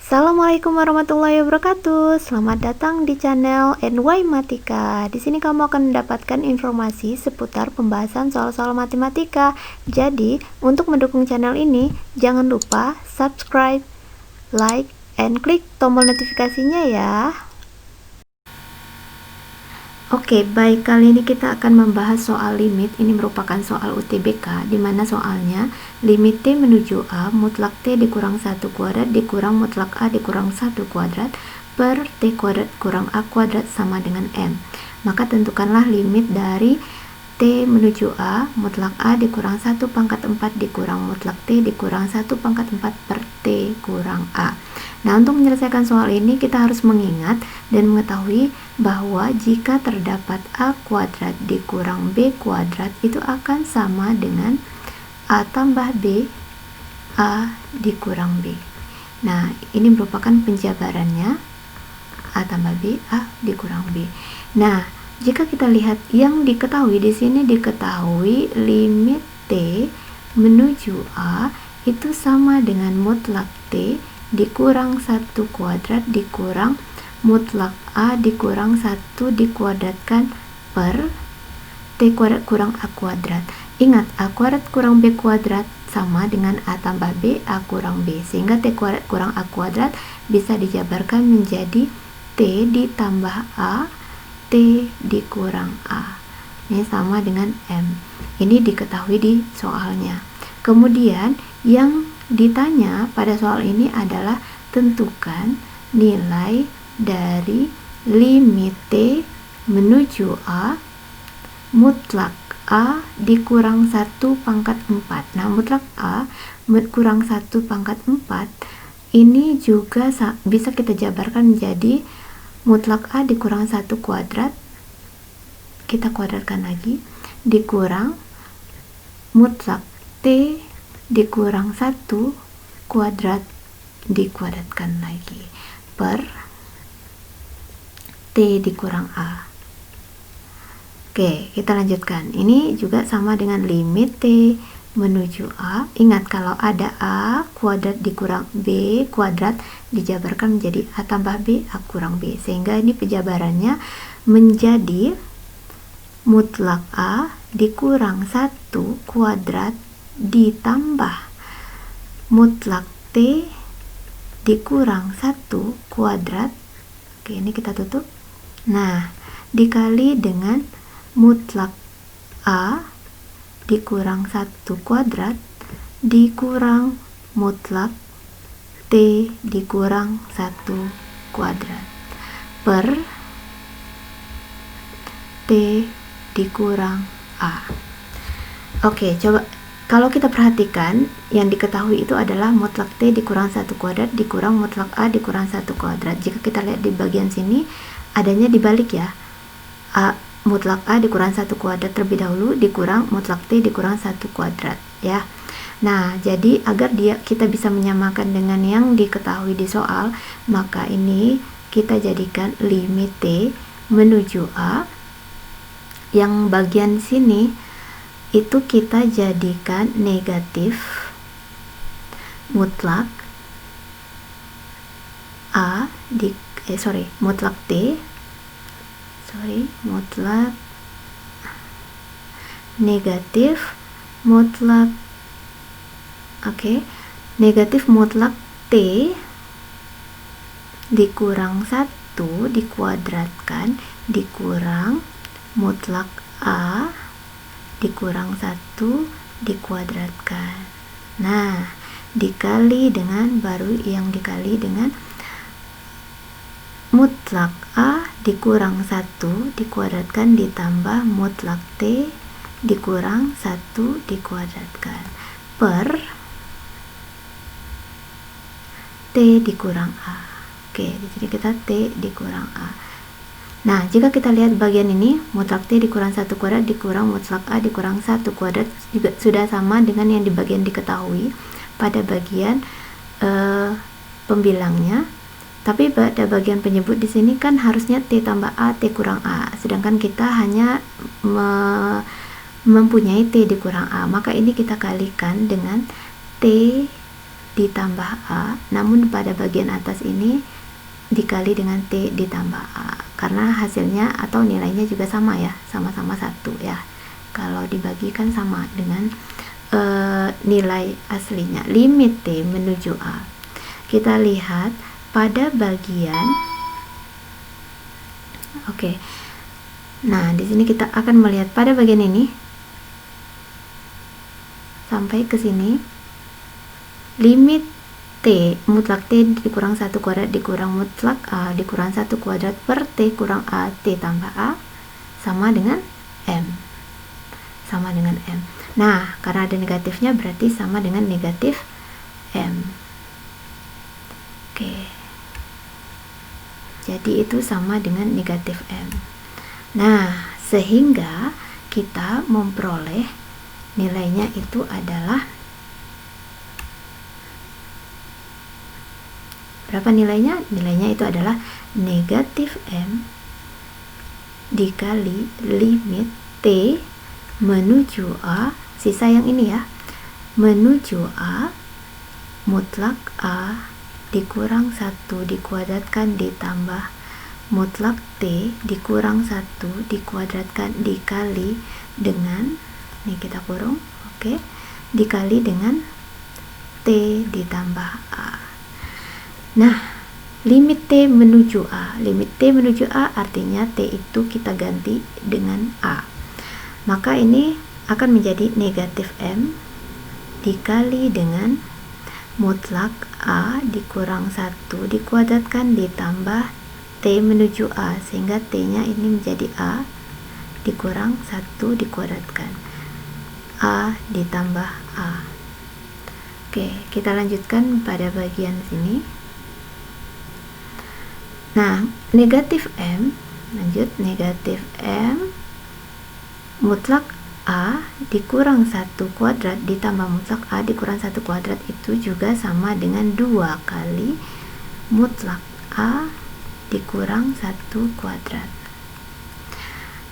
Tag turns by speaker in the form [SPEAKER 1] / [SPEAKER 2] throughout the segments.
[SPEAKER 1] Assalamualaikum warahmatullahi wabarakatuh. Selamat datang di channel NY Matika. Di sini kamu akan mendapatkan informasi seputar pembahasan soal-soal matematika. Jadi, untuk mendukung channel ini, jangan lupa subscribe, like, and klik tombol notifikasinya ya. Oke, baik, kali ini kita akan membahas soal limit. Ini merupakan soal UTBK, di mana soalnya limit T menuju A mutlak T dikurang 1 kuadrat dikurang mutlak A dikurang 1 kuadrat per T kuadrat kurang A kuadrat sama dengan M. Maka tentukanlah limit dari T menuju A mutlak A dikurang 1 pangkat 4 dikurang mutlak T dikurang 1 pangkat 4 per T kurang A. Nah, untuk menyelesaikan soal ini kita harus mengingat dan mengetahui bahwa jika terdapat A kuadrat dikurang B kuadrat itu akan sama dengan A tambah B, A dikurang B. Nah, ini merupakan penjabarannya, A tambah B, A dikurang B. Nah, jika kita lihat yang diketahui di sini, diketahui limit T menuju A itu sama dengan mutlak T dikurang 1 kuadrat dikurang mutlak A dikurang 1 dikuadratkan per T kuadrat kurang A kuadrat. Ingat, A kuadrat kurang B kuadrat sama dengan A tambah B, A kurang B, sehingga T kuadrat kurang A kuadrat bisa dijabarkan menjadi T ditambah A, T dikurang A. Ini sama dengan M. Ini diketahui di soalnya. Kemudian yang ditanya pada soal ini adalah tentukan nilai dari limit T menuju A mutlak A dikurang 1 pangkat 4. Nah, mutlak A kurang 1 pangkat 4 ini juga bisa kita jabarkan menjadi mutlak A dikurang 1 kuadrat, kita kuadratkan lagi, dikurang mutlak T dikurang 1 kuadrat dikuadratkan lagi per T dikurang A. Oke, kita lanjutkan. Ini juga sama dengan limit T menuju A. Ingat, kalau ada A kuadrat dikurang B kuadrat dijabarkan menjadi A tambah B, A kurang B, sehingga ini penjabarannya menjadi mutlak A dikurang 1 kuadrat ditambah mutlak T dikurang 1 kuadrat. Oke, ini kita tutup. Nah, dikali dengan mutlak A dikurang 1 kuadrat dikurang mutlak T dikurang 1 kuadrat per T dikurang A. Oke, coba kalau kita perhatikan, yang diketahui itu adalah mutlak T dikurang 1 kuadrat dikurang mutlak A dikurang 1 kuadrat. Jika kita lihat di bagian sini, adanya dibalik ya. Mutlak A dikurang 1 kuadrat terlebih dahulu dikurang mutlak T dikurang 1 kuadrat ya. Nah, jadi agar kita bisa menyamakan dengan yang diketahui di soal, maka ini kita jadikan limit T menuju A yang bagian sini itu kita jadikan negatif mutlak A mutlak T mutlak negatif mutlak negatif mutlak T dikurang 1 dikuadratkan dikurang mutlak A dikurang 1 dikuadratkan. Nah, dikali dengan dikali dengan mutlak A dikurang 1 dikuadratkan ditambah mutlak T dikurang 1 dikuadratkan per T dikurang A. Oke, jadi kita T dikurang A. Nah, jika kita lihat bagian ini, mutlak T dikurang 1 kuadrat dikurang mutlak A dikurang 1 kuadrat juga sudah sama dengan yang di bagian diketahui pada bagian pembilangnya. Tapi pada bagian penyebut di sini kan harusnya T tambah A, T kurang A. Sedangkan kita hanya mempunyai T dikurang A. Maka ini kita kalikan dengan T ditambah A, namun pada bagian atas ini dikali dengan T ditambah A, karena hasilnya atau nilainya juga sama ya, sama-sama 1 ya. Kalau dibagikan sama dengan nilai aslinya. Limit T menuju A. Kita lihat pada bagian nah di sini kita akan melihat pada bagian ini sampai ke sini, limit T mutlak T dikurang 1 kuadrat dikurang mutlak A dikurang 1 kuadrat per T kurang A T tambah A sama dengan M. Nah, karena ada negatifnya berarti sama dengan negatif M. Jadi itu sama dengan negatif M. Nah, sehingga kita memperoleh nilainya itu adalah berapa nilainya? Nilainya itu adalah negatif M dikali limit T menuju A, sisa yang ini ya, menuju A mutlak A dikurang 1 dikuadratkan ditambah mutlak T dikurang 1 dikuadratkan dikali dengan, ini kita kurung, dikali dengan T ditambah A. Nah, limit T menuju A. Limit T menuju A artinya T itu kita ganti dengan A. Maka ini akan menjadi negatif M dikali dengan mutlak A dikurang 1 dikuadratkan ditambah T menuju A, sehingga T nya ini menjadi A dikurang 1 dikuadratkan A ditambah A. Kita lanjutkan pada bagian sini. Nah, negatif M, lanjut, negatif M mutlak A dikurang 1 kuadrat ditambah mutlak A dikurang 1 kuadrat itu juga sama dengan 2 kali mutlak A dikurang 1 kuadrat.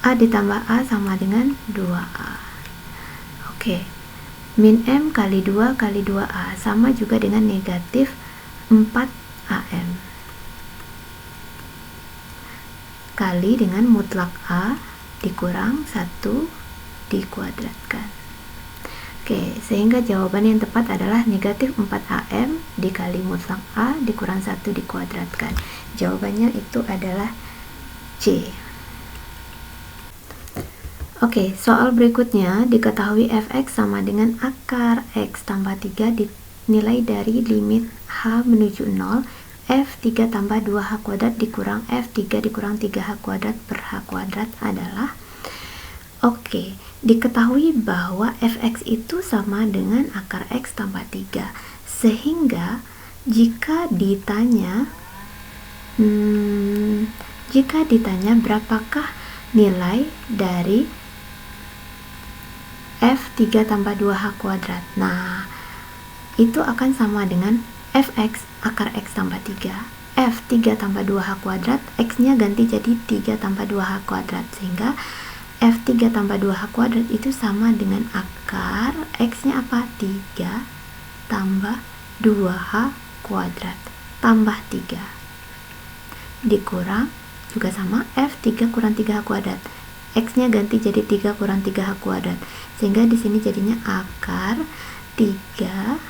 [SPEAKER 1] A ditambah A sama dengan 2A. Min M kali 2 kali 2A sama juga dengan negatif 4AM kali dengan mutlak A dikurang 1 dikuadratkan. Sehingga jawaban yang tepat adalah negatif 4AM dikali mutlak A dikurang 1 dikuadratkan. Jawabannya itu adalah C. Soal berikutnya, diketahui fx sama dengan akar x tambah 3 dinilai dari limit h menuju 0 f3 tambah 2h kuadrat dikurang f3 dikurang 3h kuadrat per h kuadrat adalah diketahui bahwa fx itu sama dengan akar x tambah 3, sehingga jika ditanya berapakah nilai dari f3 tambah 2h kuadrat, nah itu akan sama dengan fx akar x tambah 3, f3 tambah 2h kuadrat, x nya ganti jadi 3 tambah 2h kuadrat, sehingga f3 tambah 2h kuadrat itu sama dengan akar x nya apa? 3 tambah 2h kuadrat tambah 3 dikurang juga sama f3 kurang 3h kuadrat, x nya ganti jadi 3 kurang 3h kuadrat, sehingga di sini jadinya akar 3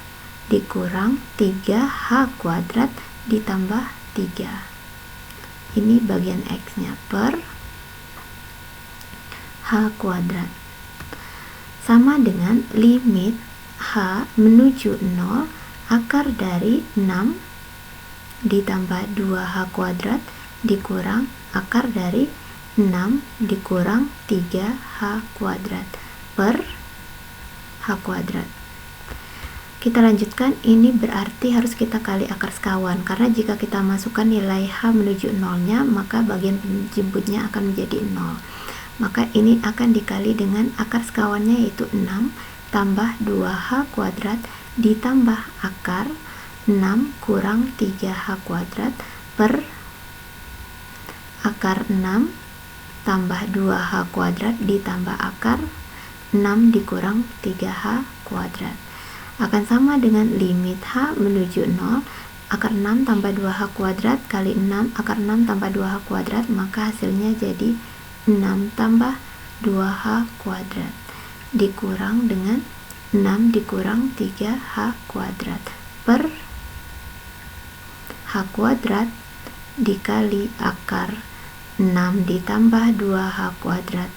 [SPEAKER 1] dikurang 3h kuadrat ditambah 3. Ini bagian x nya per h kuadrat sama dengan limit h menuju 0 akar dari 6 ditambah 2h kuadrat dikurang akar dari 6 dikurang 3h kuadrat per h kuadrat. Kita lanjutkan, ini berarti harus kita kali akar sekawan, karena jika kita masukkan nilai h menuju 0 nya maka bagian penjemputnya akan menjadi 0. Maka ini akan dikali dengan akar sekawannya, yaitu 6 tambah 2h kuadrat ditambah akar 6 kurang 3h kuadrat per akar 6 tambah 2h kuadrat ditambah akar 6 dikurang 3h kuadrat. akan sama dengan limit H menuju 0 akar 6 tambah 2H kuadrat kali 6 akar 6 tambah 2H kuadrat, maka hasilnya jadi 6 tambah 2H kuadrat dikurang dengan 6 dikurang 3H kuadrat per H kuadrat dikali akar 6 ditambah 2H kuadrat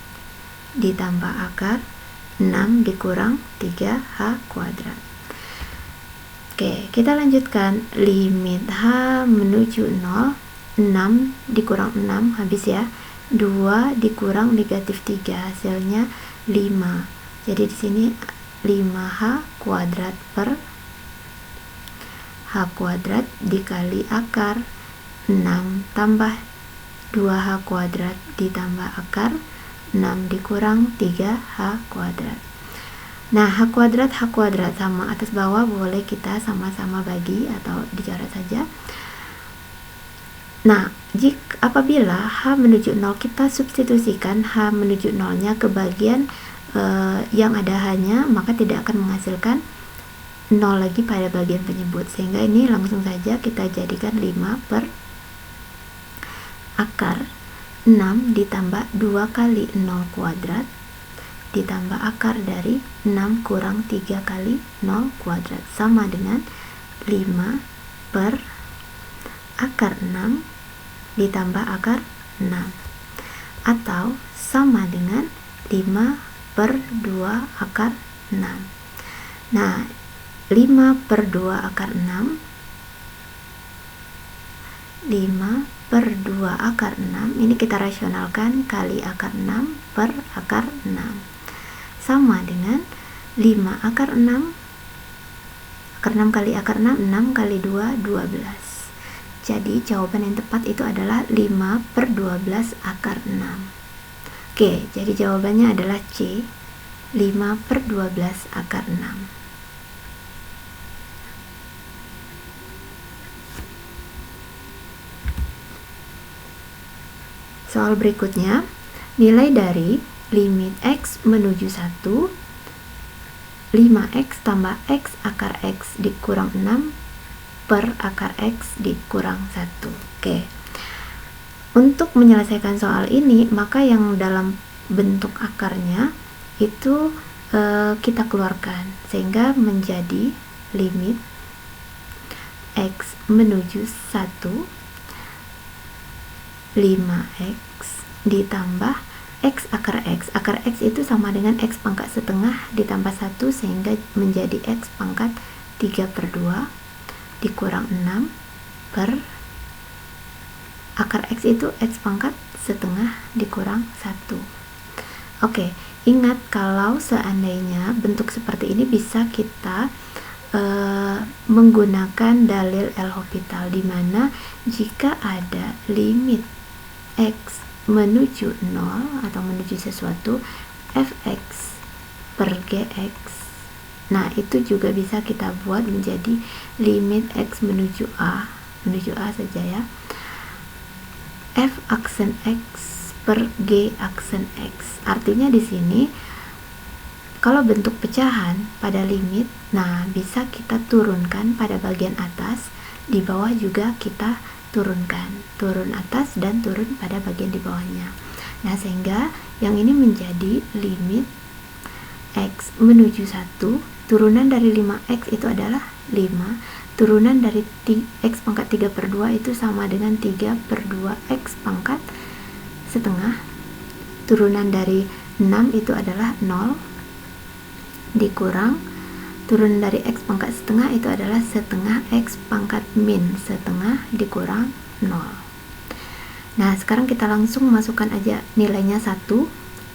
[SPEAKER 1] ditambah akar 6 dikurang 3H kuadrat. Oke, kita lanjutkan. Limit H menuju 0, 6 dikurang 6 habis ya, 2 dikurang negatif 3 hasilnya 5. Jadi di sini 5H kuadrat per H kuadrat dikali akar 6 tambah 2H kuadrat ditambah akar 6 dikurang 3H kuadrat. Nah, H kuadrat sama atas bawah boleh kita sama-sama bagi atau dicoret saja. Nah, apabila H menuju 0 kita substitusikan H menuju 0 nya ke bagian yang ada H-nya, maka tidak akan menghasilkan 0 lagi pada bagian penyebut, sehingga ini langsung saja kita jadikan 5 per akar 6 ditambah 2 kali 0 kuadrat ditambah akar dari 6 kurang 3 kali 0 kuadrat sama dengan 5 per akar 6 ditambah akar 6 atau sama dengan 5 per 2 akar 6. Nah, 5 per 2 akar 6, 5 per 2 akar 6 ini kita rasionalkan kali akar 6 per akar 6 sama dengan 5 akar 6, akar 6 kali akar 6, 6 kali 2, 12. Jadi jawaban yang tepat itu adalah 5 per 12 akar 6. Oke, jadi jawabannya adalah C, 5 per 12 akar 6. Soal berikutnya, nilai dari limit X menuju 1, 5X tambah X akar X dikurang 6 per akar X dikurang 1. Oke. Untuk menyelesaikan soal ini, maka yang dalam bentuk akarnya itu kita keluarkan sehingga menjadi limit X menuju 1, 5X ditambah X akar X. Akar X itu sama dengan X pangkat setengah ditambah 1 sehingga menjadi X pangkat 3 per 2 dikurang 6 per akar X itu X pangkat setengah dikurang 1. Oke, ingat kalau seandainya bentuk seperti ini bisa kita menggunakan dalil L'Hopital, di mana jika ada limit X menuju 0 atau menuju sesuatu, fx per gx, nah itu juga bisa kita buat menjadi limit X menuju A saja ya, f aksen X per g aksen X. Artinya di sini kalau bentuk pecahan pada limit, nah bisa kita turunkan pada bagian atas, di bawah juga kita turunkan, turun atas dan turun pada bagian di bawahnya. Nah, sehingga yang ini menjadi limit X menuju 1, turunan dari 5X itu adalah 5, turunan dari X pangkat 3 per 2 itu sama dengan 3 per 2 X pangkat setengah, turunan dari 6 itu adalah 0, dikurang turunan dari X pangkat setengah itu adalah setengah X pangkat min setengah dikurang 0. Nah, sekarang kita langsung masukkan aja nilainya 1.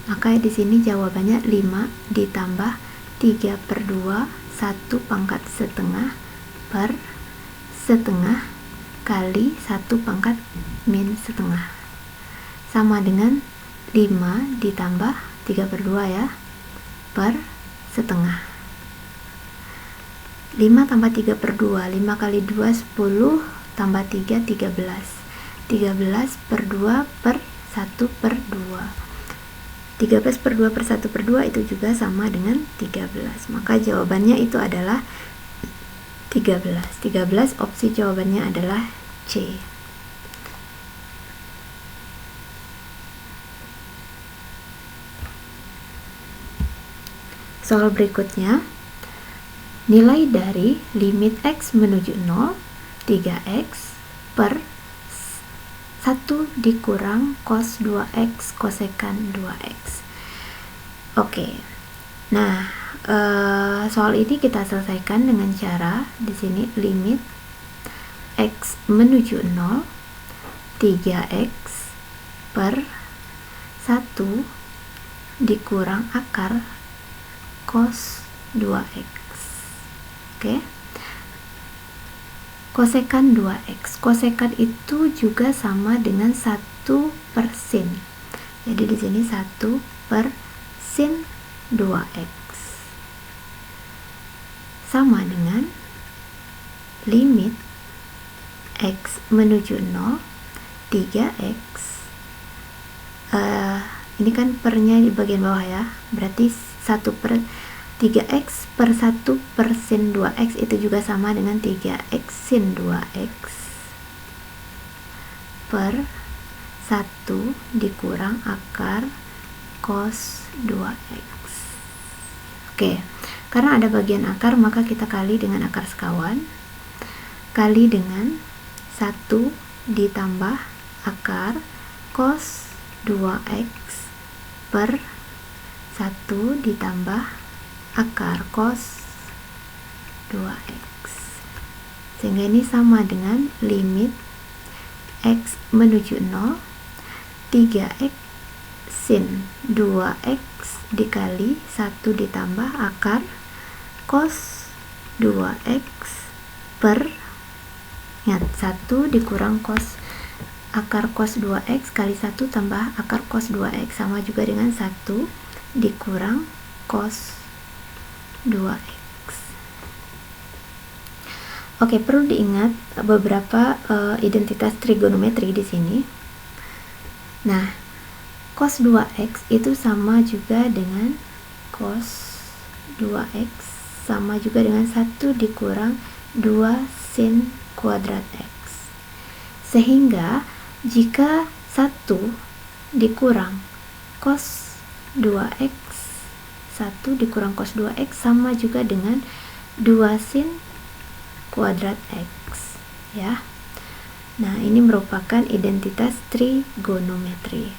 [SPEAKER 1] Maka di sini jawabannya 5 ditambah 3 per 2 1 pangkat setengah per setengah kali 1 pangkat min setengah sama dengan 5 ditambah 3 per 2 ya, per setengah. 5 tambah 3 per 2, 5 kali 2 10 tambah 3 13 per 2 per 1 per 2. 13 per 2 per 1 per 2 itu juga sama dengan 13. Maka jawabannya itu adalah 13. 13 opsi jawabannya adalah C. Soal berikutnya, nilai dari limit X menuju 0, 3X per 1 dikurang cos 2X kosekan 2X. Oke. Nah, soal ini kita selesaikan dengan cara di sini limit X menuju 0, 3X per 1 dikurang akar cos 2X. Oke. Kosekan 2X. Kosekan itu juga sama dengan 1 per sin. Jadi di sini 1 per sin 2X. Sama dengan limit X menuju 0, 3X. Ini kan pernya di bagian bawah ya. Berarti 1 per 3X per 1 per sin 2X itu juga sama dengan 3X sin 2X per 1 dikurang akar cos 2X. Oke, karena ada bagian akar maka kita kali dengan akar sekawan, kali dengan 1 ditambah akar cos 2X per 1 ditambah akar cos 2X. Sehingga ini sama dengan limit X menuju 0, 3X sin 2X dikali 1 ditambah akar cos 2X per 1 dikurang cos akar cos 2X kali 1 tambah akar cos 2X sama juga dengan 1 dikurang cos 2X. Oke, perlu diingat beberapa identitas trigonometri di sini. Nah, cos 2X itu sama juga dengan cos 2X sama juga dengan 1 dikurang 2 sin kuadrat X. Sehingga jika 1 dikurang cos 2X, 1 dikurang cos 2X sama juga dengan 2 sin kuadrat X ya. Nah, ini merupakan identitas trigonometri.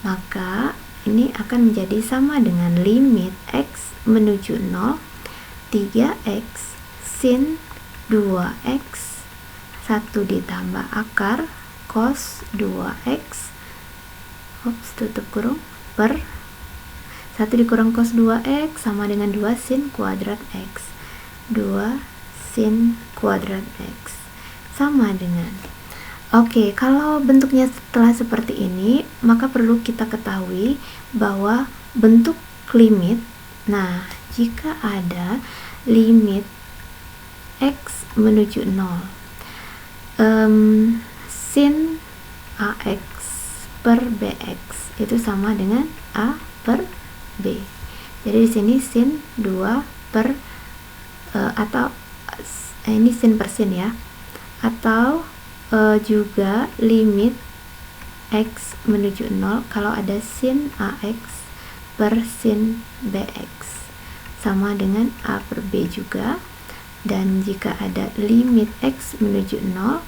[SPEAKER 1] Maka ini akan menjadi sama dengan limit X menuju 0, 3X sin 2X 1 ditambah akar cos 2X tutup kurung per 1 dikurang cos 2X sama dengan 2 sin kuadrat X. 2 sin kuadrat X sama dengan. Oke, kalau bentuknya setelah seperti ini, maka perlu kita ketahui bahwa bentuk limit. Nah, jika ada limit X menuju 0, sin AX per BX itu sama dengan A per B. Jadi di sini sin 2 per atau ini sin per sin ya. Atau juga limit X menuju 0 kalau ada sin AX per sin BX sama dengan A per B juga. Dan jika ada limit X menuju 0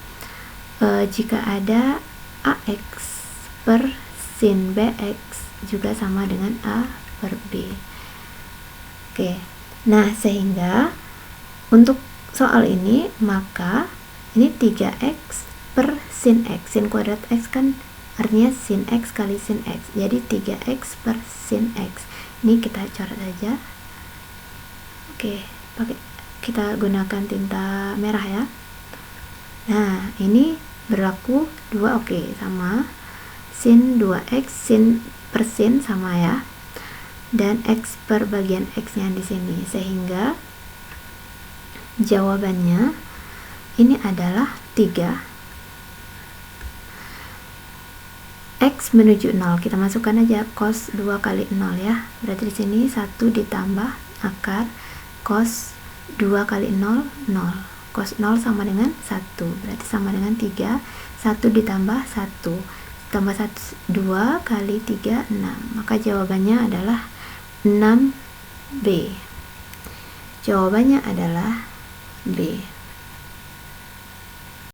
[SPEAKER 1] jika ada AX per sin BX juga sama dengan A per B. Oke, nah sehingga untuk soal ini maka ini 3X per sin X, sin kuadrat X kan artinya sin X kali sin X, jadi 3X per sin X. Ini kita coret aja. Oke, kita gunakan tinta merah ya. Nah, ini berlaku 2, oke, sama sin 2X sin per sin sama ya, dan X per bagian X nya di sini, sehingga jawabannya ini adalah 3. X menuju 0, kita masukkan aja cos 2 kali 0 ya. Berarti di sini 1 ditambah akar cos 2 kali 0, 0. Cos 0 sama dengan 1, berarti sama dengan 3. 1 ditambah 1 tambah 1, 2 kali 3, 6. Maka jawabannya adalah 6B. Jawabannya adalah B.